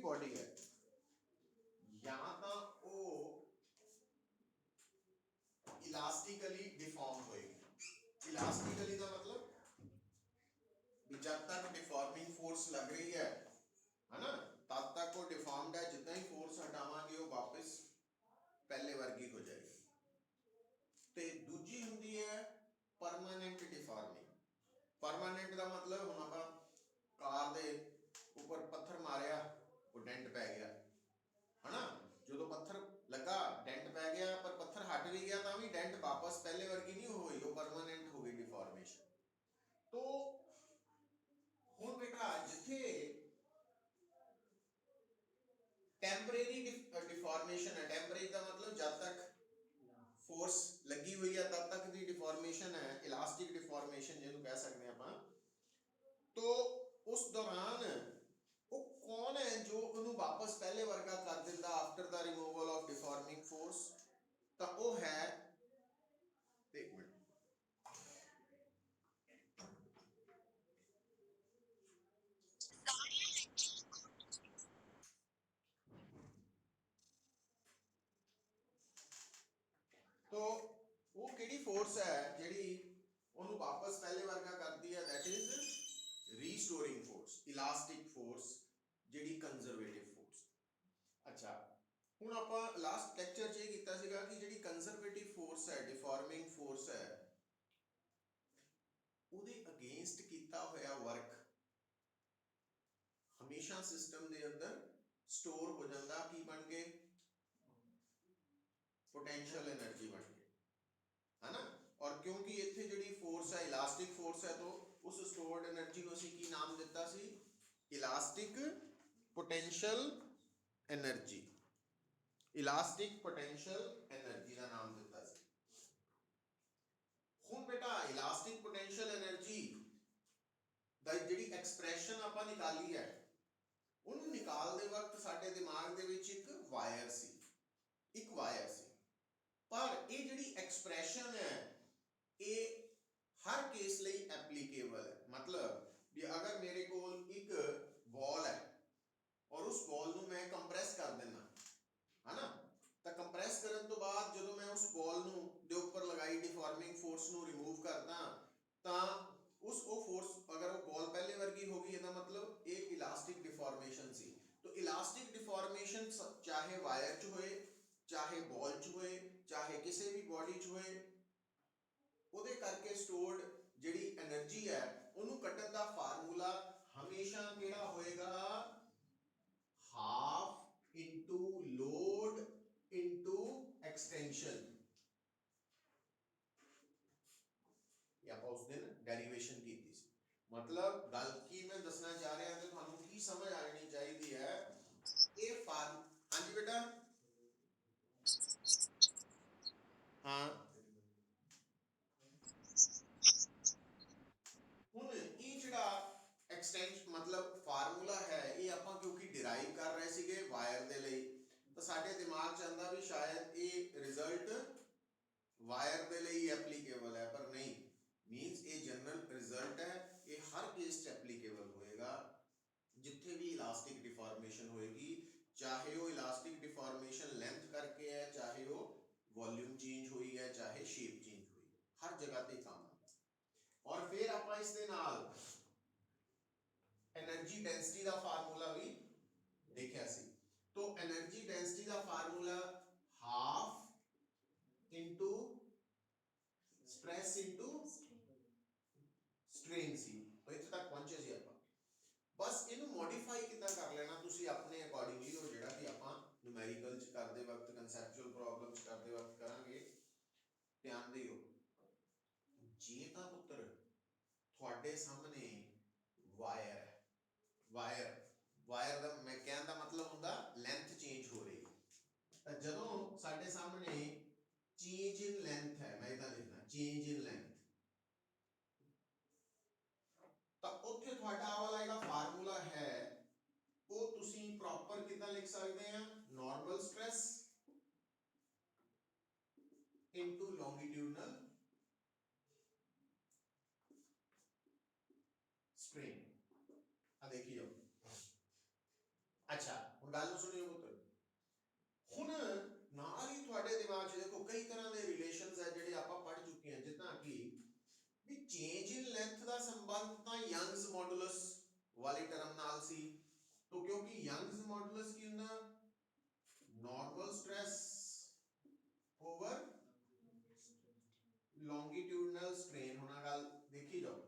Body है या तो वो इलास्टिकली डिफॉर्म होएगी। इलास्टिकली का मतलब जब तक डिफॉर्मिंग फोर्स लग रही है ना, तब तक वो डिफॉर्म्ड है, जितना ही फोर्स हटावांगे वो वापस पहले वर्गी हो जाएगी। ते दूजी हुंदी है परमानेंट डिफॉर्मिंग। परमानेंट का मतलब हुण आपां कार दे ऊपर पत्थर मारिया वो डेंट पै गया है ना, जो पत्थर लगा डेंट पै गया पर पत्थर हट भी गया तो भी डेंट वापस पहले वर्गी नहीं हुई, वो परमानेंट हो गई डिफॉर्मेशन। तो हुण बेटा जिथे टेंपरेरी डिफॉर्मेशन है, टेंपरेरी का मतलब जब तक फोर्स लगी हुई है तब तक दी डिफॉर्मेशन है, इलास्टिक डिफॉर्मेशन जिन्हों कह सकते हैं आप। तो उस दौरान वो कौन है जो उन्होंने वापस पहले वर्गा कर देता after the removal of deforming force? तो वो है, एक मिनट, तो वो केड़ी फोर्स है जेड़ी उन्होंने वापस पहले वर्गा करती है? That is restoring force, elastic force, जेड़ी कंजरवेटिव फोर्स। अच्छा, हुण आपां लास्ट लेक्चर च कीता सीगा कि जेड़ी कंजरवेटिव फोर्स है, डिफॉर्मिंग फोर्स है, उहदे अगेंस्ट कीता होया वर्क हमेशा सिस्टम दे अंदर स्टोर हो जाता, की बन के पोटेंशियल एनर्जी बन के, है ना। और क्योंकि इत्थे जिहड़ी फोर्स है इलास्टिक फोर्स है, तो उस स्टोर्ड एनर्जी को असीं की नाम दिता सी? Elastic potential energy. Elastic potential energy का नाम दिता सी। हुण बेटा इलास्टिक पोटेंशियल एनर्जी दा जिहड़ी एक्सप्रैशन आपां निकाली है, उन्होंने निकालते वक्त साडे दिमाग दे विच एक वायर सी, एक वायर सी। पर ये जिहड़ी एक्सप्रैशन है ये हर केस लई एप्लीकेबल है। मतलब भी अगर मेरे कोल एक बॉल है और उस बॉल नूं मैं कंप्रेस कर देना, है ना, तो कंप्रेस करन तो बाद जो मैं उस बॉल नूं दे उपर लगाई डिफॉर्मिंग फोर्स नूं रिमूव करदा, तां उस वो फोर्स अगर वो बॉल पहले वर्गी होगी, इसका मतलब एक इलास्टिक डिफॉर्मेशन सी। तो इलास्टिक डिफॉर्मेशन चाहे वायर च होए, चाहे बॉल च होए, चाहे किसी भी बॉडी च होए, उहदे करके स्टोर्ड जिहड़ी एनर्जी है उहनूं कड्ढण दा फार्मूला हमेशा किहड़ा होएगा? Half into load into extension. या उस दिन डेरिवेशन की थी। मतलब गल की मैं दसना चाह रहा तो थानू की समझ आनी चाहिए है, ये फार्म। हाँ जी बेटा, हाँ हुण ये जिहड़ा एक्सटेंशन मतलब फार्मूला है ये आपां क्योंकि डिराइव कर रहे सीगे वायर दे लई, तो साडे दिमाग च आंदा भी शायद ये रिजल्ट वायर दे लई एप्लीकेबल है, पर नहीं। मीनस ये जनरल रिजल्ट है, ये हर केस च एप्लीकेबल होएगा जिथे भी इलास्टिक डिफॉर्मेशन होएगी, चाहे वो इलास्टिक डिफॉर्मेशन लेंथ करके है, चाहे वो वॉल्यूम चेंज हुई है, चाहे शेप चेंज हुई है, हर जगह ते काम आता। और फिर आपां इस दे नाल एनर्जी डेंसिटी का फार्मूला भी देखिया सी। तो एनर्जी डेंसिटी का formula half into stress into strain सी। तो इत्थे तक पहुंचे सी आपां। बस इनू मॉडिफाई कितना कर लेना तुसी अपने अकॉर्डिंगली, और जेड़ा कि आपां न्यूमेरिकल च करदे वक्त, कंसैप्चुअल प्रॉब्लम्स करदे वक्त करांगे। ध्यान दिओ, जे तां पुत्र तुहाडे सामने वायर है, वायर वायर का मैं कहने का मतलब होंदा लेंथ चेंज हो रही है। जदों साडे सामने चेंज इन लेंथ है, मैं इधर लिखना चेंज इन लेंथ, तो उत्थे तुहाडा वाला जेड़ा फार्मूला है वो तुसी प्रॉपर कितना लिख सकते हैं? Normal stress into longitudinal strain. आ देखिए, अच्छा गल सुनियो पुत्र, हुण नाल ही तुहाडे दिमाग 'ਚ देखो कई तरह के रिलेशनस है जिहड़े आपां पढ़ चुके हैं, जिद्दां कि भी चेंज इन लेंथ का संबंध तां यंग्स मॉडुलस वाली टर्म नाल सी। तो क्योंकि यंग्स मॉडुलस की हुंदा normal stress over longitudinal strain होना, गल देखी जाओ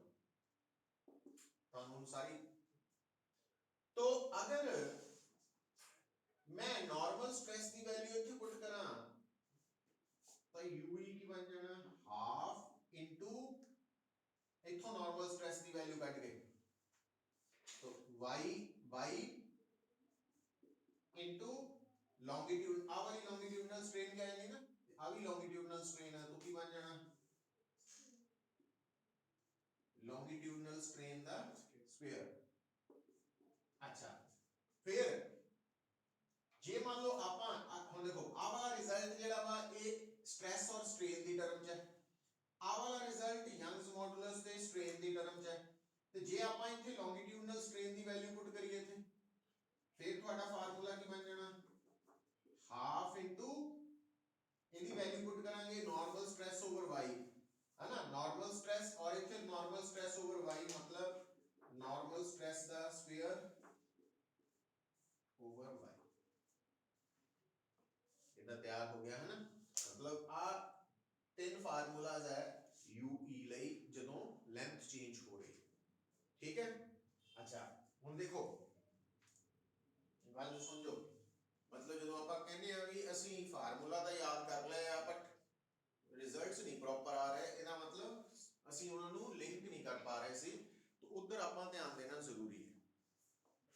तुहानूं सारी। तो अगर मैं नॉर्मल स्ट्रेस की वैल्यू इत्थे पुट करा तो यू की बन जाना हाफ इनटू इथों नॉर्मल स्ट्रेस की वैल्यू कट गई तो y y इनटू लॉन्गिट्यूड, आ वाली लॉन्गिट्यूडनल स्ट्रेन क्या है ना, आ भी लॉन्गिट्यूडनल स्ट्रेन है तो की बन जाना लॉन्गिट्यूडनल स्ट्रेन दा स्क्वायर। अच्छा फिर जे मान लो आपां हुण देखो आ वाला रिजल्ट जेड़ा वा ए स्ट्रेस और स्ट्रेन दी टर्म च है, आ वाला रिजल्ट यंग्स मॉडुलस ते स्ट्रेन दी टर्म च है। ते जे आपां इत्थे लॉन्गिट्यूडनल स्ट्रेन दी वैल्यू पुट करिए थे फिर तुहाडा फार्मूला की बन जाना हाफ इनटू इहदी वैल्यू पुट करांगे नॉर्मल स्ट्रेस ओवर y, है ना, नॉर्मल स्ट्रेस और इत्थे नॉर्मल स्ट्रेस ओवर y मतलब नॉर्मल स्ट्रेस दा स्क्वायर ओवर y। इतना तैयार हो गया है ना, मतलब आ तीन फार्मूलाज है यू ई लई जदों लेंथ चेंज हो रही, ठीक है। अच्छा हुण देखो गल समझो, मतलब जो आप कहने हैं भी असी फार्मूला तो याद कर लिया बट रिजल्ट्स नहीं प्रॉपर आ रहे, इसका मतलब असी उन्होंने लिंक नहीं कर पा रहे सी, तो उधर आप ध्यान देना जरूरी है,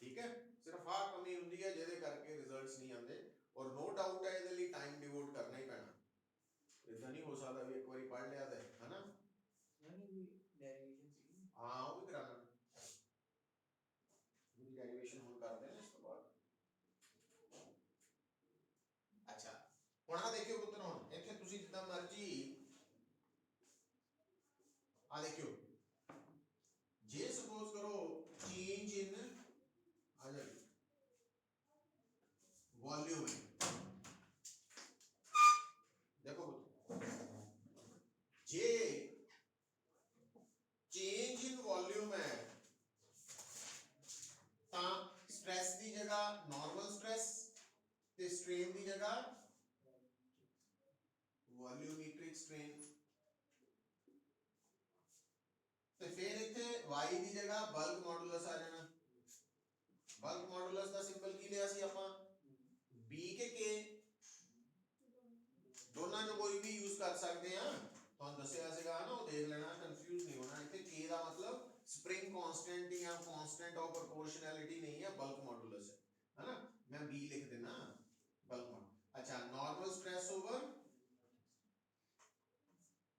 ठीक है। सिर्फ आ कमी होंगी है जिहदे करके रिजल्ट्स नहीं आते, और नो डाउट है इहदे लई टाइम डिवोट करना ही पैना, इतना नहीं हो सकता भी एक बार पढ़ लिया तो है ना, हाँ वो भी कराना डेरिवेशन हम करते हैं इसके बाद। अच्छा हुण आ देखियो पुत्र, हुण इत्थे तुसीं जिद्दां मर्जी आ देखियो, जे सपोज करो चेंज इन आ जाए वॉल्यूम है, देखो पुत्र जे चेंज इन वॉल्यूम है ता स्ट्रेस की जगह नॉर्मल स्ट्रेस ते स्ट्रेन की जगह वॉल्यूमेट्रिक स्ट्रेन, तो फिर इत्थे y की जगह बल्क मॉडुलस आ जाना। बल्क मॉडुलस का सिंबल की लिया सी आपां b के k, दोनों जो कोई भी यूज कर सकते हैं, तो दसिया सीगा ना, वो देख लेना, कंफ्यूज नहीं होना। इत्थे k का मतलब स्प्रिंग कांस्टेंट या कांस्टेंट ऑफ प्रोपोर्शनैलिटी नहीं है, बल्क मॉडुलस है ना, मैं b लिख देना बल्क मॉडुलस। अच्छा normal stress over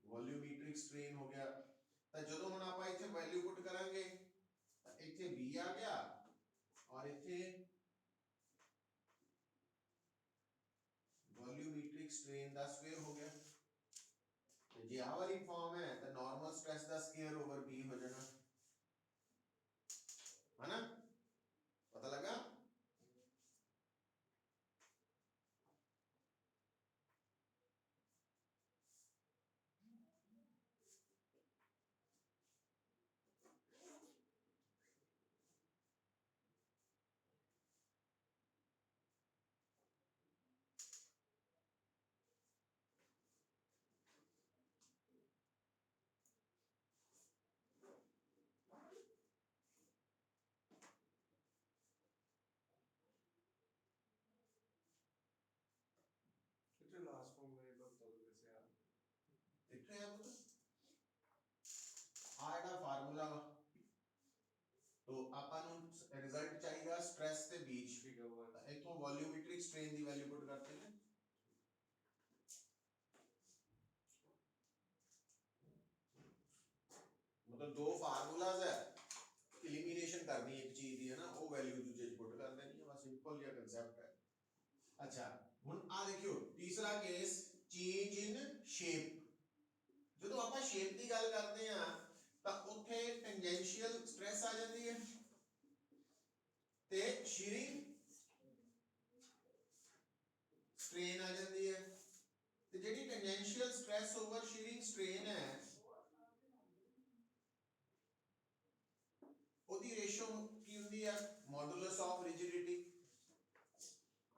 volumetric strain हो गया, तो जो हम आप इत्थे वैल्यू पुट करांगे तो इत्थे b आ गया और इत्थे वॉल्यूमेट्रिक स्ट्रेन का स्क्वायर हो गया, तो जे आ वाली फॉर्म है तो नॉर्मल स्ट्रेस का स्क्वायर ओवर b हो जाना, है ना, पता लगा। लास्ट फॉर्म में बस तो कैसे यार दिख रहा है वो, आ एड़ा फार्मूला वा, तो ਆਪਾਂ ਨੂੰ ਰਿਜ਼ਲਟ ਚਾਹੀਦਾ ਸਟ्रेस ਤੇ बीच, ठीक है वो ਇਥੋਂ ਵੋਲਿਊਮੈਟ੍ਰਿਕ ਸਟ੍ਰੇਨ ਦੀ ਵੈਲਿਊ ਪੁੱਟ करते हैं, मतलब दो फार्मूलाज है, एलिमिनेशन करनी एक चीज की है ना, वो वैल्यू दूसरे च पुट कर देनी है, बस सिंपल या कांसेप्ट है। अच्छा हुन आ देखियो तीसरा केस चेंज इन शेप, ਜਦੋਂ ਆਪਾਂ ਸ਼ੇਪ ਦੀ ਗੱਲ ਕਰਦੇ ਆ ਤਾਂ ਉੱਥੇ ਟੈਂਜੈਂਸ਼ੀਅਲ ਸਟ्रेस ਆ ਜਾਂਦੀ ਹੈ ਤੇ ਸ਼ੀਅਰਿੰਗ ਸਟ੍ਰੇਨ ਹੈ ਉਹਦੀ ਰੇਸ਼ੋ ਕੀ ਹੁੰਦੀ ਹੈ ਮੋਡੂਲਸ ਆਫ ਰਿਜਿਡਿਟੀ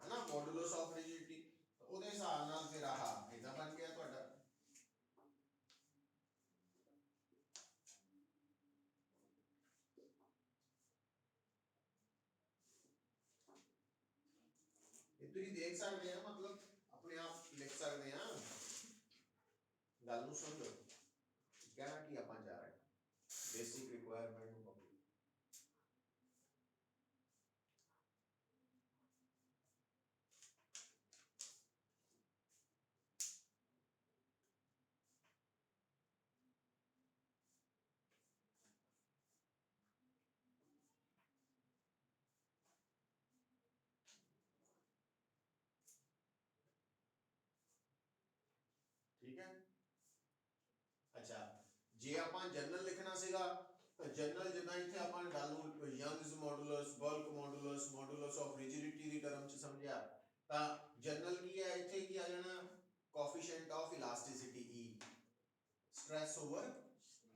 ਹੈ ਨਾ ਮੋਡੂਲਸ ਆਫ ਰਿਜਿਡਿਟੀ ਉਹਦੇ ਹਿਸਾਬ ਨਾਲ ਫਿਰ ਆਹ ਇਦਾਂ ਬਣ ਗਿਆ ਤੁਹਾਡਾ ਇਹ ਤੁਸੀਂ ਦੇਖ ਸਕਦੇ ਆ ਮਤਲਬ ਆਪਣੇ ਆਪ ਲਿਖ ਸਕਦੇ ਆ ਗੱਲ ਨੂੰ ਸਮਝੋ ਕਹਿਣਾ ਕੀ ਆਪਾਂ ਜਾ ਰਹੇ ਬੇਸਿਕ ਰਿਕੁਆਇਰਮੈਂਟ ਨੂੰ copy। ठीक है अच्छा जे ਆਪਾਂ ਜਨਰਲ ਲਿਖਣਾ ਸੀਗਾ ਤਾਂ ਜਨਰਲ ਜਿੱਦਾਂ ਇੱਥੇ ਆਪਾਂ ਗੱਲ ਨੂੰ Youngs modulus bulk modulus modulus of ਰਿਜਿਡਿਟੀ the term ਚ ਸਮਝਿਆ ਤਾਂ ਜਨਰਲ ਕੀ ਹੈ ਇੱਥੇ ਕੀ ਆ ਜਾਣਾ coefficient of ਇਲਾਸਟਿਸਿਟੀ E stress over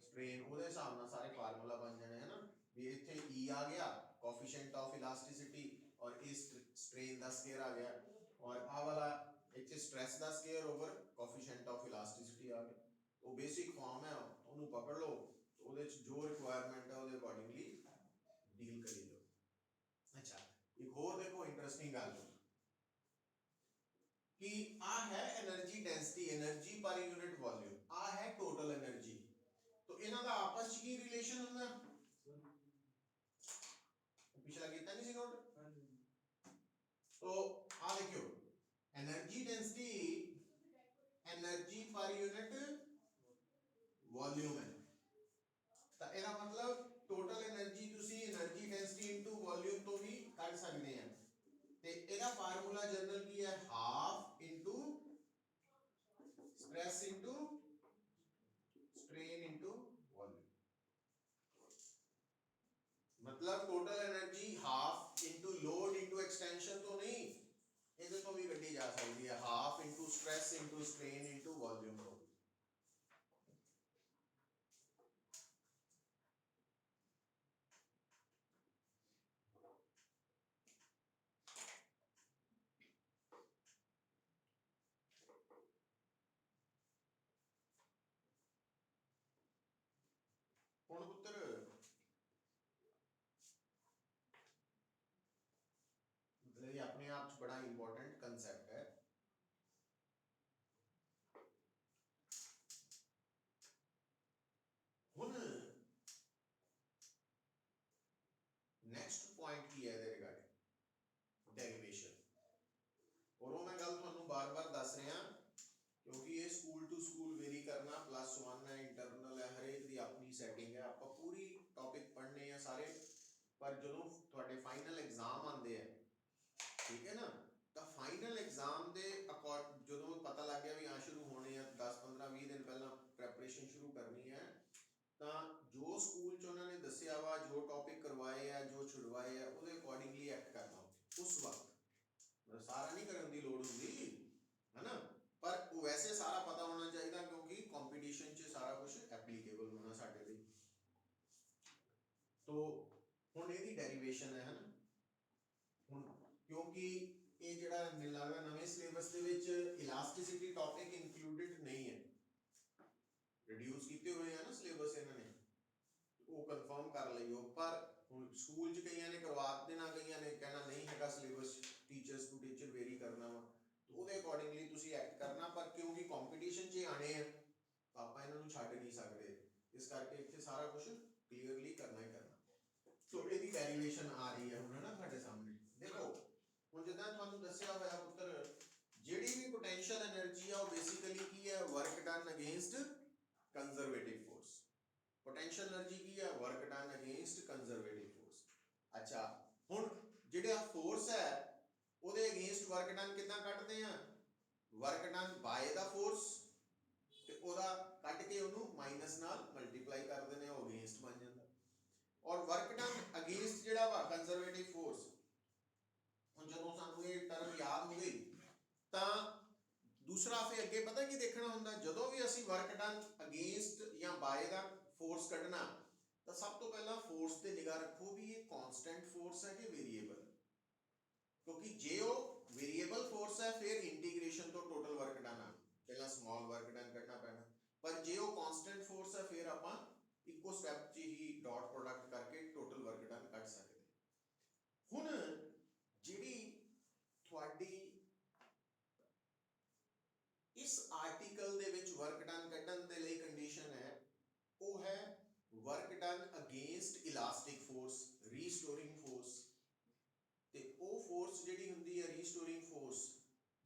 strain ਉਹਦੇ ਹਿਸਾਬ ਨਾਲ ਸਾਰੇ ਫਾਰਮੂਲਾ ਬਣ ਜਾਣੇ ਹਨ ਵੀ ਇੱਥੇ E ਆ ਗਿਆ ਕੋਐਫੀਸ਼ੀਐਂਟ ਆਫ ਇਲਾਸਟਿਸਿਟੀ और इस स्ट्रेन का स्केयर आ गया और आ वाला इतने स्ट्रेस का square over coefficient of elasticity आ गया तो बेसिक फॉर्म है ਉਹਨੂੰ पकड़ लो तो ਉਹਦੇ ਚ ਜੋ ਰਿਕੁਆਇਰਮੈਂਟ ਹੈ ਉਹਦੇ ਅਕੋਰਡਿੰਗਲੀ ਡੀਲ ਕਰੀ ਲਓ ਅੱਛਾ ਇੱਕ ਹੋਰ ਦੇਖੋ ਇੰਟਰਸਟਿੰਗ ਗੱਲ ਕਿ ਆ ਹੈ એનર્ਜੀ ਡੈਂਸਿਟੀ એનર્ਜੀ ਪਰ ਯੂਨਿਟ ਵੋਲਿਊਮ ਆ ਹੈ ਟੋਟਲ એનર્ਜੀ तो ਇਹਨਾਂ ਦਾ ਆਪਸ ਚ ਕੀ ਰਿਲੇਸ਼ਨ ਹੁੰਦਾ पिछला कितना नहीं सी नोट तो आ देखियो energy density energy per unit volume है तो ਇਹਦਾ मतलब टोटल एनर्जी ਤੁਸੀਂ एनर्जी डेंसिटी इनटू वॉल्यूम तो भी ਕੱਢ ਸਕਦੇ ਆ ਤੇ ਇਹਦਾ ਫਾਰਮੂਲਾ ਜਨਰਲ ਕੀ ਹੈ half into stress into strain into volume मतलब total energy half into load into extension तो नहीं ਇਹਦੇ ਤੋਂ ਵੀ ਕੱਢੀ ਜਾ ਸਕਦੀ ਹੈ half into stress into strain into volume ਤੋਂ ਹੁਣ ਪੁੱਤਰ मतलब ये अपने आप बड़ा इंपॉर्टेंट कंसेप्ट है हुन नेक्स्ट पॉइंट की है ਇਹਦੇ ਰਿਗਾਰਡਿੰਗ ਡੈਰੀਵੇਸ਼ਨ और वो मैं गल ਤੁਹਾਨੂੰ बार-बार ਦੱਸ ਰਿਹਾ क्योंकि ये स्कूल टू स्कूल वेरी करना +1 है इंटरनल है हर एक दी अपनी सेटिंग है ਆਪਾਂ पूरी टॉपिक पढ़ने हैं सारे पर ਜਦੋਂ ਤੁਹਾਡੇ ਫਾਈਨਲ ਐਗਜ਼ਾਮ ਆਉਂਦੇ ਆ ठीक है ना तो फाइनल एग्जाम दे अकॉर्ड जो पता लग गया भी आ शुरू होने हैं 10-15-20 दिन पहला प्रेपरेशन शुरू करनी है तो जो स्कूल च उन्होंने दसिया वा जो टॉपिक करवाए है जो छुड़वाए है उसके अकॉर्डिंगली एक्ट करना उस वक्त सारा नहीं करने की लोड़ होंगी है ना पर वैसे सारा पता होना चाहिए क्योंकि कंपटीशन च सारा कुछ एप्लीकेबल होना साडे लई तो हुण इहदी डेरिवेशन है ना हुण क्योंकि ये जिहड़ा मिल लगदा नवे सिलेबस दे विच इलास्टिसिटी टॉपिक इंक्लूडेड नहीं है रिड्यूस कीते हुए हैं ना सिलेबस इन्होंने वो कंफर्म कर लियो पर हुण स्कूल च कईयां ने करवा देना कईयां ने कहना नहीं हैगा syllabus teachers to teacher vary करना वा तो ਉਹਦੇ ਅਕੋਰਡਿੰਗਲੀ ਤੁਸੀਂ ਐਕਟ ਕਰਨਾ ਪਰ ਕਿਉਂਕਿ ਕੰਪੀਟੀਸ਼ਨ 'ਚ ਆਣੇ ਆ ਆਪਾਂ ਇਹਨਾਂ ਨੂੰ ਛੱਡ ਨਹੀਂ ਸਕਦੇ ਇਸ ਕਰਕੇ ਇੱਥੇ ਸਾਰਾ ਕੁਝ ਕਲੀਅਰਲੀ ਕਰਨਾ ਹੀ ਕਰਨਾ ਸੋ ਇਹਦੀ ਡੈਰੀਵੇਸ਼ਨ ਆ ਰਹੀ ਹੈ ਹੁਣ ਨਾ ਤੁਹਾਡੇ ਸਾਹਮਣੇ ਦੇਖੋ ਹੁਣ ਜਿੱਦਾਂ ਤੁਹਾਨੂੰ ਦੱਸਿਆ ਹੋਇਆ ਪੁੱਤਰ ਜਿਹੜੀ ਵੀ ਪੋਟੈਂਸ਼ੀਅਲ એનર્ਜੀ ਆ ਉਹ ਬੇਸਿਕਲੀ ਕੀ ਹੈ work done against conservative force potential energy ਕੀ ਹੈ work done against conservative force ਅੱਛਾ ਹੁਣ ਜਿਹੜਾ ਫੋਰਸ ਹੈ ਉਹਦੇ ਅਗੇਂਸਟ ਵਰਕ ਡਨ ਕਿੰਨਾ ਕੱਢਦੇ ਆ ਵਰਕ ਡਨ ਬਾਏ ਦਾ ਫੋਰਸ ਤੇ ਉਹਦਾ ਕੱਢ ਕੇ ਉਹਨੂੰ ਮਾਈਨਸ ਨਾਲ ਮਲਟੀਪਲਾਈ ਕਰ ਦਿੰਦੇ ਆ ਉਹ ਅਗੇਂਸਟ ਬਣ ਜਾਂਦਾ ਔਰ ਵਰਕ ਡਨ ਅਗੇਂਸਟ ਜਿਹੜਾ ਵਾ ਕੰਜ਼ਰਵੇਟਿਵ ਫੋਰਸ ਹੁਣ ਜਦੋਂ ਸਾਨੂੰ ਇਹ ਟਰਮ ਯਾਦ ਹੋ ਗਈ ਤਾਂ दूसरा फिर ਨੇ ਅੱਗੇ ਪਤਾ ਕੀ ਦੇਖਣਾ ਹੁੰਦਾ, ਜਦੋਂ ਵੀ ਅਸੀਂ ਵਰਕ ਡਨ ਅਗੇਂਸਟ ਜਾਂ ਬਾਏ ਦਾ ਫੋਰਸ ਕੱਢਣਾ ਤਾਂ ਸਭ ਤੋਂ ਪਹਿਲਾਂ ਫੋਰਸ ਤੇ ਨਿਗਾਹ ਰੱਖੋ ਵੀ ਇਹ ਕਾਂਸਟੈਂਟ ਫੋਰਸ ਹੈ ਕਿ ਵੇਰੀਏਬਲ, ਕਿਉਂਕਿ ਜੇ ਉਹ ਵੇਰੀਏਬਲ ਫੋਰਸ ਹੈ ਫਿਰ ਇੰਟੀਗ੍ਰੇਸ਼ਨ ਤੋਂ ਟੋਟਲ ਵਰਕ ਡਨ ਆ ਪਹਿਲਾਂ ਸਮਾਲ ਵਰਕ ਡਨ ਕੱਢਣਾ ਪੈਣਾ, ਪਰ ਜੇ ਉਹ ਕਾਂਸਟੈਂਟ ਫੋਰਸ ਹੈ ਫਿਰ ਆਪਾਂ ਇੱਕੋ ਸਟੈਪ 'ਚ ਹੀ ਡਾਟ ਪ੍ਰੋਡਕਟ ਕਰਕੇ ਟੋਟਲ ਵਰਕ ਡਨ ਕੱਢ ਸਕਦੇ। ਹੁਣ ਜਿਹੜੀ ਤੁਹਾਡੀ ਇਸ ਆਰਟੀਕਲ ਦੇ ਵਿੱਚ ਵਰਕ ਡਨ ਕੱਢਣ ਦੇ ਲਈ ਕੰਡੀਸ਼ਨ ਹੈ ਉਹ ਹੈ work done against elastic force, restoring force. ਤੇ ਉਹ ਫੋਰਸ ਜਿਹੜੀ ਹੁੰਦੀ ਹੈ ਰੀਸਟੋਰਿੰਗ ਫੋਰਸ,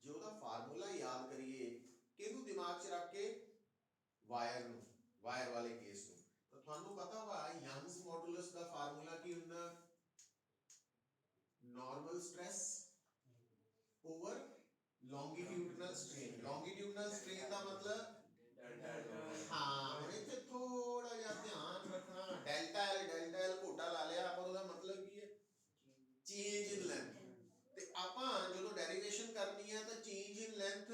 ਜੇ ਉਹਦਾ ਫਾਰਮੂਲਾ ਯਾਦ ਕਰੀਏ ਕਿਹਨੂੰ ਦਿਮਾਗ 'ਚ ਰੱਖ ਕੇ, ਵਾਇਰ ਨੂੰ, ਵਾਇਰ ਵਾਲੇ ਕੇਸ ਨੂੰ, ਤਾਂ ਤੁਹਾਨੂੰ ਪਤਾ ਵਾ ਯੰਗਸ ਮੋਡੂਲਸ ਦਾ ਫਾਰਮੂਲਾ ਕੀ ਹੁੰਦਾ, normal stress over longitudinal strain. Longitudinal strain ਦਾ ਮਤਲਬ ਹਾਂ, ਹੁਣ ਇੱਥੇ ਥੋੜਾ ਜਿਹਾ ਧਿਆਨ ਰੱਖਣਾ, ਡੈਲਟਾ ਐਲ ਘੋਟਾ ਲਾ ਲਿਆ ਆਪਾਂ, ਉਹਦਾ ਮਤਲਬ ਕੀ ਹੈ, ਚੇਂਜ ਇਨ ਲੈਂਥ। ਤੇ ਆਪਾਂ ਜਦੋਂ ਡੈਰੀਵੇਸ਼ਨ ਕਰਨੀ ਹੈ ਤਾਂ ਚੇਂਜ ਇਨ ਲੈਂਥ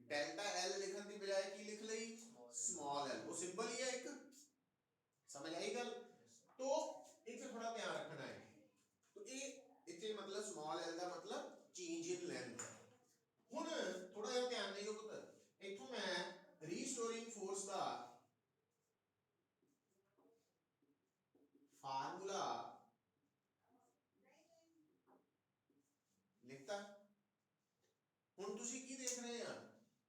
ਡੈਲਟਾ ਐਲ ਲਿਖਣ ਦੀ ਬਜਾਏ ਕੀ ਲਿਖ ਲਈ, ਸਮਾਲ ਐਲ। ਉਹ ਸਿੰਬਲ ਹੀ ਹੈ ਇੱਕ, ਸਮਝ ਆਈ ਗੱਲ। तो ਇੱਥੇ ਥੋੜਾ ਧਿਆਨ ਰੱਖਣਾ ਹੈ, तो ਇਹ ਇੱਥੇ ਮਤਲਬ ਸਮਾਲ ਐਲ ਦਾ ਮਤਲਬ ਚੇਂਜ ਇਨ ਲੈਂਥ। ਹੁਣ ਥੋੜਾ ਜਿਹਾ ਧਿਆਨ ਦਿਓ ਪੁੱਤ, ਇੱਥੋਂ ਮੈਂ ਰੀਸਟੋਰਿੰਗ ਫੋਰਸ ਦਾ ਫਾਰਮੂਲਾ ਲਿਖਤਾ। ਹੁਣ ਤੁਸੀਂ ਕੀ ਦੇਖ ਰਹੇ ਆ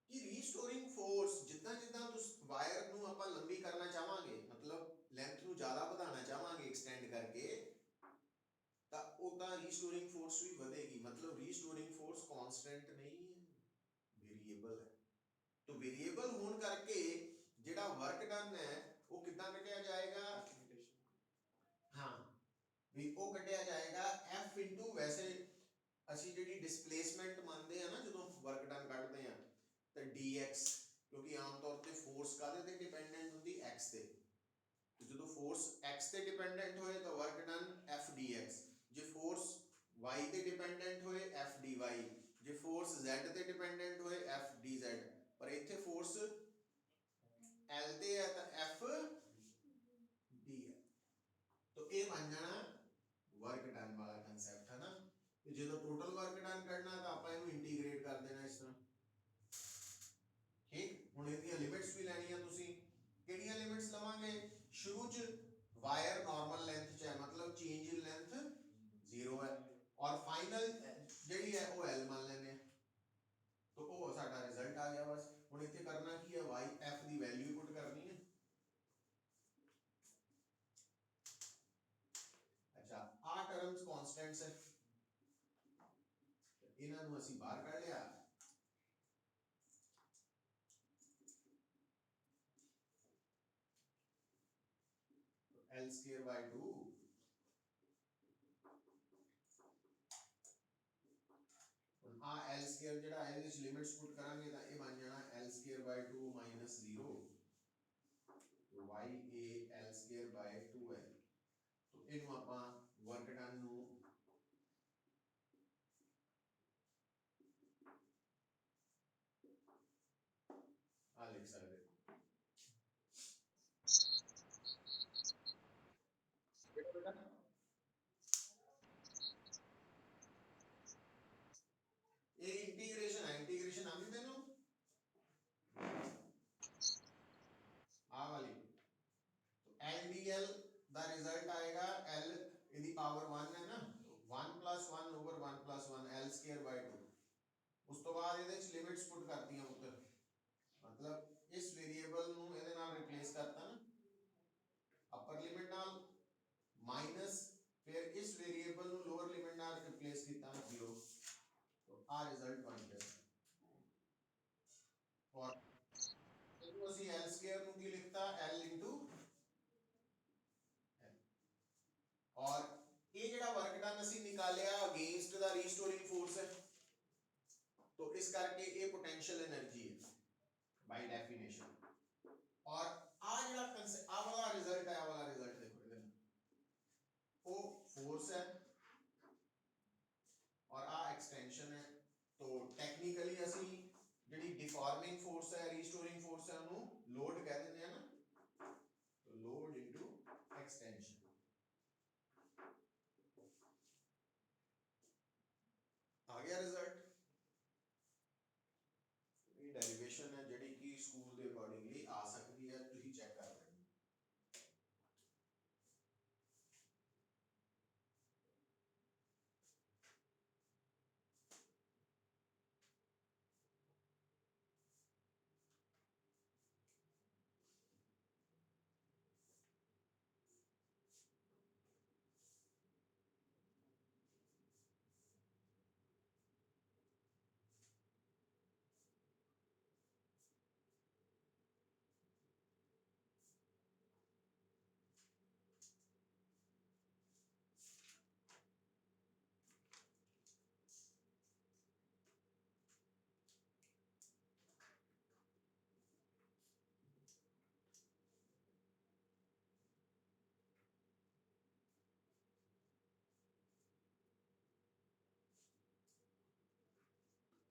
ਕਿ ਰੀਸਟੋਰਿੰਗ ਫੋਰਸ ਜਿੱਦਾਂ ਜਿੱਦਾਂ ਤੁਸੀਂ ਵਾਇਰ ਨੂੰ ਆਪਾਂ ਲੰਬੀ ਕਰਨਾ ਚਾਹਾਂਗੇ, ਮਤਲਬ ਲੈਂਥ ਨੂੰ ਜ਼ਿਆਦਾ ਵਧਾਉਣਾ ਚਾਹਾਂਗੇ ਐਕਸਟੈਂਡ ਕਰਕੇ, ਤਾਂ ਉਦਾਂ ਰੀਸਟੋਰਿੰਗ ਫੋਰਸ ਵੀ ਵਧੇਗੀ। ਮਤਲਬ ਰੀਸਟੋਰਿੰਗ ਫੋਰਸ ਕਾਂਸਟੈਂਟ ਨਹੀਂ ਹੈ, ਵੇਰੀਏਬਲ ਹੈ। तो वेरिएबल होने करके जेड़ा वर्क डन है वो कितना कटिया जाएगा, हाँ भी वो कटिया जाएगा F इंटू, वैसे ਅਸੀਂ ਜਿਹੜੀ ਡਿਸਪਲੇਸਮੈਂਟ ਮੰਨਦੇ ਆ ਨਾ ਜਦੋਂ ਵਰਕ ਡਨ ਕੱਢਦੇ ਆ ਤਾਂ dx, ਕਿਉਂਕਿ ਆਮ ਤੌਰ ਤੇ ਫੋਰਸ ਕਾਹਦੇ ਤੇ ਡਿਪੈਂਡੈਂਟ ਹੁੰਦੀ, x ਤੇ। ਤੇ ਜਦੋਂ ਫੋਰਸ x ਤੇ ਡਿਪੈਂਡੈਂਟ ਹੋਏ ਤਾਂ ਵਰਕ ਡਨ F dx, ਜੇ ਫੋਰਸ y ਤੇ ਡਿਪੈਂਡੈਂਟ ਹੋਏ F dy, ਜੇ ਫੋਰਸ z ਤੇ ਡਿਪੈਂਡੈਂਟ ਹੋਏ F dz। पर इत्थे फोर्स L ते है तो F D है, तो ये बन जाना वर्क डन वाला कंसेप्ट है ना। तो जो टोटल वर्क डन करना तो आप इंटीग्रेट कर देना इस तरह, ठीक। हुण इहदियां लिमिट्स भी लैनियां तुसीं, किहड़ियां लिमिट्स लवांगे, शुरू च वायर नॉर्मल लेंथ च है, मतलब चेंज इन लेंथ 0 है, और फाइनल जिहड़ी है वो L मान लैंदे, तो वो साडा रिजल्ट आ गया। बस हुण इत्थे करना की है, y f दी वैल्यू पुट करनी है। अच्छा आ टर्म्स कांस्टेंट्स है, इन्हां नूं असीं बाहर कढ लिया। L square by 2 uh L square ਜਿਹੜਾ ਇਹਦੇ ਵਿੱਚ ਲਿਮਿਟਸ ਪੁੱਟ ਕਰਾਂਗੇ ਤਾਂ ਇਹ ਬਣ ਜਾਣਾ L square by 2 minus 0 y a L square by 2l। तो ਇਹਨੂੰ ਆਪਾਂ ਵਰਕ ਡਨ ਨੂੰ ਆ ਲਿਖ ਸਕਦੇ ਬੇਟਾ। ये इंटीग्रेशन है, इंटीग्रेशन आती तेनू आ वाली, तो L dl दा रिजल्ट आएगा L इदी पावर 1 है ना, 1 + 1 ओवर 1 + 1 L square by 2। उस तो बाद ਇਹਦੇ ਚ ਲਿਮਿਟਸ ਪੁੱਟ ਕਰਤੀਆਂ ਉੱਤਰ, मतलब इस वेरिएबल ਨੂੰ ਇਹਦੇ ਨਾਲ ਰਿਪਲੇਸ ਕਰਤਾ ਨਾ, ਅਪਰ ਲਿਮਿਟ ਨਾਲ ਮਾਈਨਸ, ਫਿਰ ਇਸ वेरिएबल ਨੂੰ ਲੋਅਰ ਲਿਮਿਟ ਨਾਲ ਰਿਪਲੇਸ ਕੀਤਾ 0, तो आ रिजल्ट बन गया। और ਇਹਨੂੰ ਅਸੀਂ L square ਨੂੰ ਕੀ ਲਿਖਤਾ, L into L। और ये ਜਿਹੜਾ वर्क डन ਅਸੀਂ ਨਿਕਾਲਿਆ अगेंस्ट ਦਾ रीस्टोरिंग फोर्स है, तो इस करके ये पोटेंशियल एनर्जी है बाय डेफिनेशन। और आ ਜਿਹੜਾ आ वाला रिजल्ट है, आ वाला रिजल्ट देखो इधर, वो फोर्स है और आ एक्सटेंशन है। तो टेक्निकली ਅਸੀਂ ਜਿਹੜੀ डिफॉर्मिंग फोर्स है, रीस्टोरिंग फोर्स है, उन्होंने लोड कह देते हैं ना, तो लोड इनटू एक्सटेंशन। आ गया रिजल्ट। ये डेरिवेशन है जिहड़ी कि स्कूल के अकॉर्डिंगली आ सकती है, तुसीं चेक कर लेना।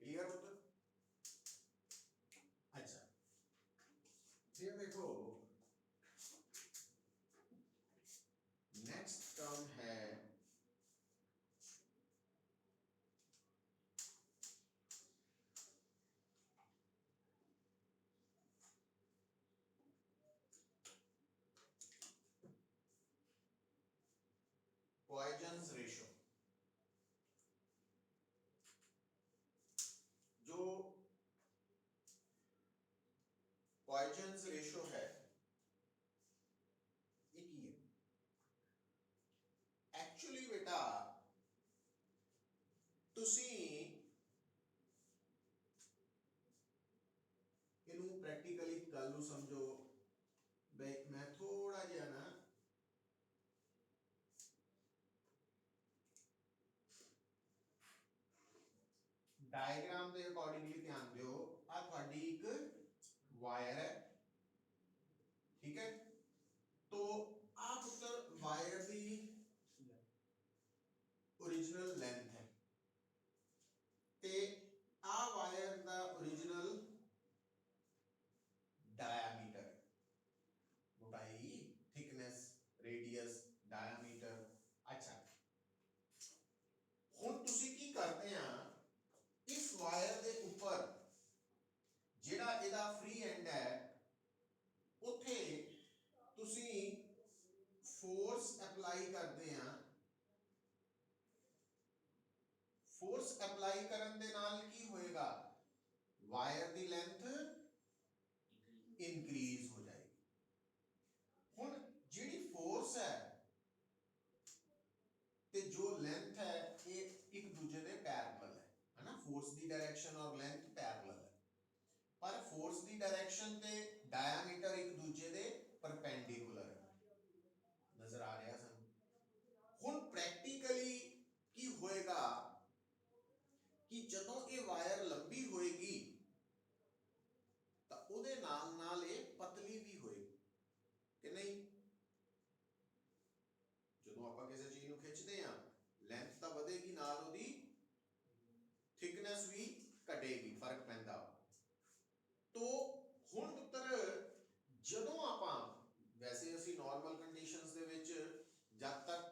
क्लियर हो? अच्छा, फिर देखो नेक्स्ट टर्म है पॉइजन्स रेशो। जो पॉइजन्स रेशो है ये की है एक्चुअली बेटा, तुसी इनू प्रैक्टिकली गल नू समझो। मैं थोड़ा जिहा ना डायग्राम के अकॉर्डिंगली ध्यान दो। आ तुहाडी एक वायर है, ठीक है, तो आ पुत्र वायर दी ओरिजिनल लेंथ है ते आ वायर दा ओरिजिनल डायामीटर, मोटाई, थिकनेस, रेडियस, डायामीटर। अच्छा, हुण तुसी की करते हैं, इस वायर दे ऊपर जेड़ा इहदा फ्री एंड है उथे तुसी फोर्स अप्लाई करते हैं। फोर्स अप्लाई करन दे नाल की होएगा, वायर दी लेंथ इंक्रीज हो जाएगी। हुण जेड़ी फोर्स है ते जो लेंथ है ये एक दूजे दे पैरेलल है ना, फोर्स दी डायरेक्शन और लेंथ पैरेलल है, पर फोर्स दी डायरेक्शन ते डायामीटर एक दूजे दे परपेंडिकुलर है। नजर आ रहा सन? हुण प्रैक्टिकली की होएगा कि जदों ये वायर लंबी होएगी तो उहदे नाल नाल ये पतली भी होएगी कि नहीं। जदों आपां किसी चीज नूं खिंचदे हां, लेंथ तो वधेगी, नाल उहदी थिकनेस भी घटेगी, फर्क पैंदा। तो हुण पुत्र जदों आपां वैसे असीं नॉर्मल कंडीशनस दे विच जद तक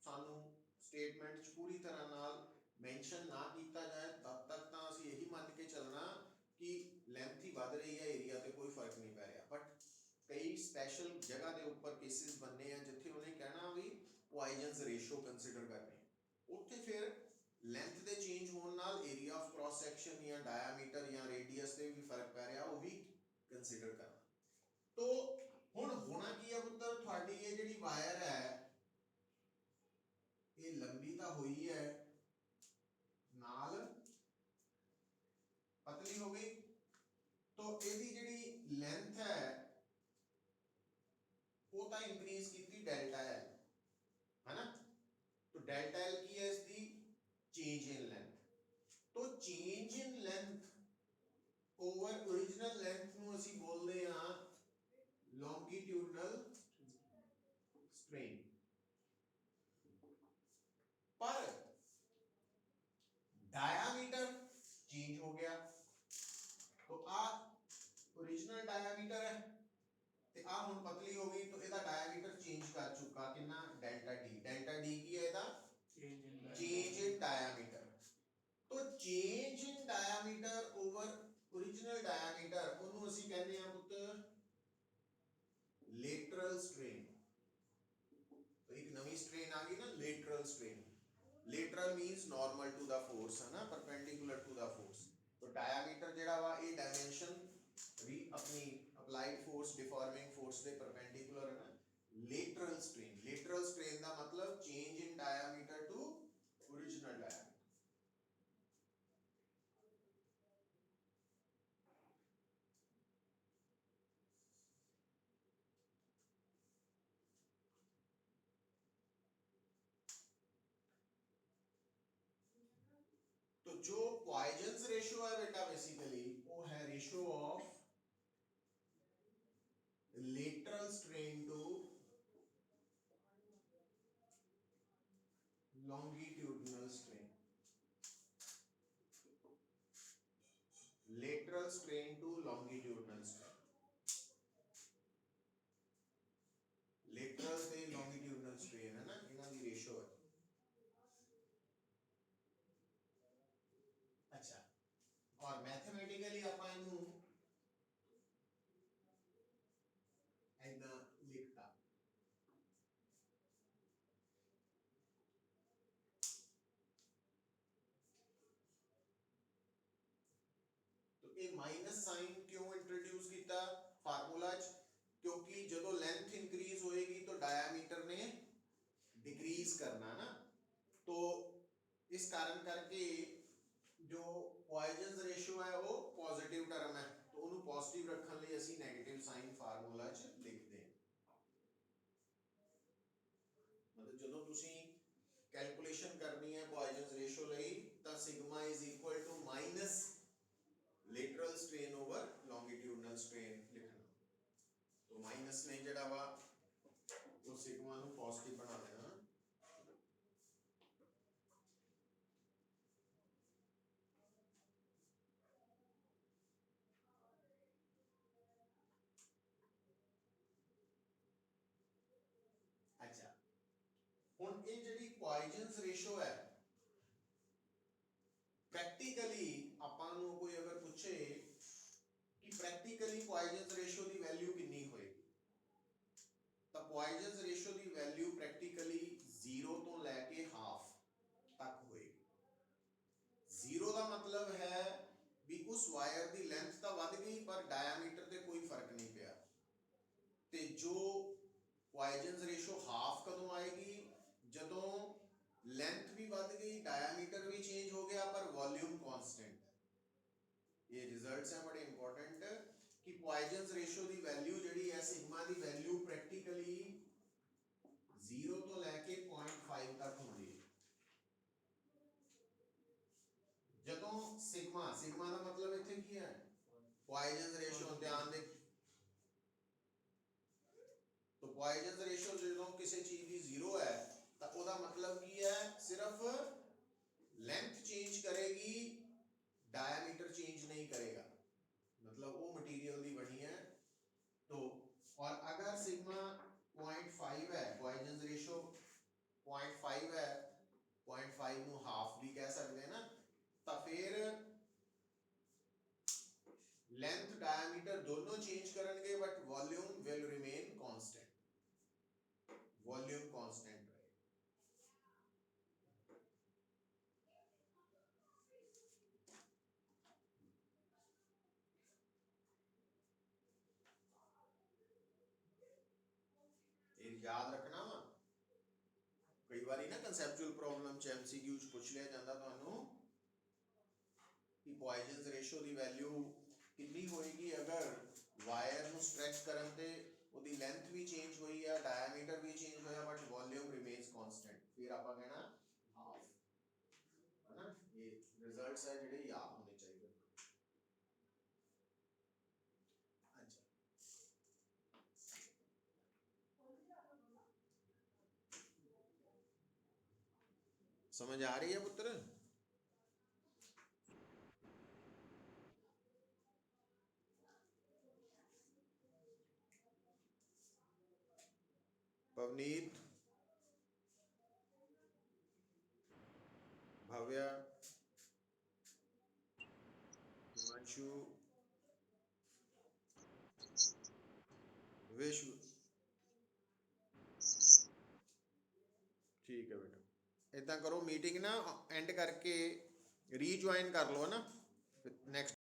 सानू स्टेटमेंट च पूरी तरह नाल मेंशन ना किया जाए तब तक तो असीं यही मान के चलना कि लेंथ ही बढ़ रही है, एरिया ते कोई फर्क नहीं पै रहा। बट कई स्पैशल जगह के उपर केसिस बनने हैं जिथे उन्हें कहना भी पॉइजन्स रेशो कंसीडर करने, उत्थे फिर लेंथ दे चेंज होने नाल एरिया ऑफ क्रॉस सैक्शन या डायामीटर या रेडियस से भी फर्क पै रहा, वो भी कंसीडर करना। तो हुण होना की है पुत्र, तुहाडी ये जिहड़ी वायर है ये लंबी तो हुई है, नाल पतली हो गई, तो इसकी जिहड़ी लेंथ है वो तो इंक्रीज की डेल्टा एल है ना। तो डेल्टा एल की है इसकी चेंज इन लेंथ। तो change in length over original length नूं असीं बोलदे ਹੁਣ ਪਤਲੀ ਹੋ ਗਈ, तो ਇਹਦਾ डायमीटर चेंज कर चुका, कितना डेल्टा डी की है ਇਹਦਾ चेंज इन डायमीटर। तो change in diameter over original diameter ਉਹਨੂੰ ਅਸੀਂ ਕਹਿੰਦੇ ਆ ਪੁੱਤ लेटरल स्ट्रेन। तो एक नवी स्ट्रेन आ गई ना, lateral strain. Lateral means normal to the force है ना, परपेंडिकुलर टू द फोर्स। तो डायमीटर ਜਿਹੜਾ ਵਾ ਇਹ डायमेंशन भी अपनी अप्लाइड फोर्स डिफॉर्मिंग फोर्स ਦੇ परपेंडिकुलर है ना। लेटरल स्ट्रेन ਦਾ मतलब change in diameter to original diameter. तो जो पॉइजन्स रेशियो है बेटा बेसिकली वो है ratio of lateral strain to longitudinal strain। lateral strain to longitudinal strain। lateral से longitudinal strain है ना, इनका भी रेशियो है। अच्छा, और मैथमेटिकली ਆਪਾਂ ਇਹਨੂੰ ऐसा लिखता। तो ये माइनस साइन क्यों इंट्रोड्यूस किया फार्मूला च, क्योंकि जदों लेंथ इंक्रीज होएगी तो डायमीटर ने डिक्रीज करना ना। तो इस कारण करके जो पॉइजन्स रेशियो है वो पॉजिटिव टर्म है, तो उन्होंने पॉजिटिव रखने लिए ਅਸੀਂ नेगेटिव साइन फार्मूला च लिखते हैं। मतलब जदों ਤੁਸੀਂ कैलकुलेशन करनी है पॉइजन्स रेशियो ਲਈ ਤਾਂ sigma is equal to minus lateral strain over longitudinal strain लिखना। तो माइनस ने ਜਿਹੜਾ ਵਾ ਉਹ सिग्मा ਨੂੰ पॉजिटिव बना देना। अच्छा, ਹੁਣ ਇਹ ਜਿਹੜੀ ਪॉइजन्स रेशियो है प्रैक्टिकली ਆਪਾਂ ਨੂੰ ਕੋਈ ਅਗਰ ਪੁੱਛੇ ਕਿ प्रैक्टिकली पॉइजन्स रेशियो ਦੀ ਵੈਲਿਊ ਕਿੰਨੀ ਹੋਏਗੀ, ਤਾਂ पॉइजन्स रेशियो ਦੀ ਵੈਲਿਊ प्रैक्टिकली 0 ਤੋਂ ਲੈ ਕੇ ਹਾਫ ਤੱਕ ਹੋਏਗੀ। 0 ਦਾ ਮਤਲਬ ਹੈ ਵੀ ਉਸ ਵਾਇਰ ਦੀ ਲੈਂਥ ਤਾਂ ਵੱਧ ਗਈ ਪਰ ਡਾਇਆਮੀਟਰ ਤੇ ਕੋਈ ਫਰਕ ਨਹੀਂ ਪਿਆ। ਤੇ ਜੋ पॉइजन्स रेशियो हाफ कदों आएगी, जदों लेंथ भी बढ़ गई, डायमीटर भी चेंज हो गया पर वॉल्यूम कांस्टेंट है। ये रिजल्ट्स हैं बड़े इंपॉर्टेंट कि पॉइजन्स रेशियो दी वैल्यू जड़ी है सिग्मा दी वैल्यू प्रैक्टिकली 0 तो लेके 0.5 तक होंदी है। जदों सिग्मा दा मतलब इत्थे की है पॉइजन्स रेशियो, ध्यान दे। तो पॉइजन्स रेशियो जो किसी चीज की 0 है तो उसका मतलब की है सिर्फ लेंथ चेंज करेगी, डायमीटर चेंज नहीं करेगा, मतलब वो मटेरियल दी बनी है। तो और अगर सिग्मा 0.5 है, पॉइजन्स रेशियो 0.5 है, 0.5 ਨੂੰ हाफ भी कह सकते हैं ना, तो फिर लेंथ डायमीटर दोनों चेंज करेंगे but volume will remain constant. Volume constant रहे। ये याद रखना वा, कई बार ना कंसेप्चुअल प्रॉब्लम च एमसीक्यू च पूछ लिया जाता ਤੁਹਾਨੂੰ कि पॉइजन्स रेशियो ਦੀ वैल्यू कितनी होएगी अगर वायर ਨੂੰ स्ट्रेच ਕਰਨ ਤੇ ਉਹਦੀ ਲੈਂਥ ਵੀ ਚੇਂਜ ਹੋਈ ਹੈ, ਡਾਇਆਮੀਟਰ ਵੀ ਚੇਂਜ ਹੋਇਆ ਬਟ ਵੋਲਿਊਮ ਰਿਮੇਨਸ ਕਾਂਸਟੈਂਟ। ਫਿਰ ਆਪਾਂ ਕਹਿਣਾ ਹਾਫ है ना। ये रिजल्ट्स है ਜਿਹੜੇ याद होने चाहिए। अच्छा, समझ आ रही है पुत्र? पवनीत, भव्या, हिमांशु, विश्व। ठीक है बेटा, इदा करो मीटिंग ना एंड करके रीजॉइन कर लो ना, नेक्स्ट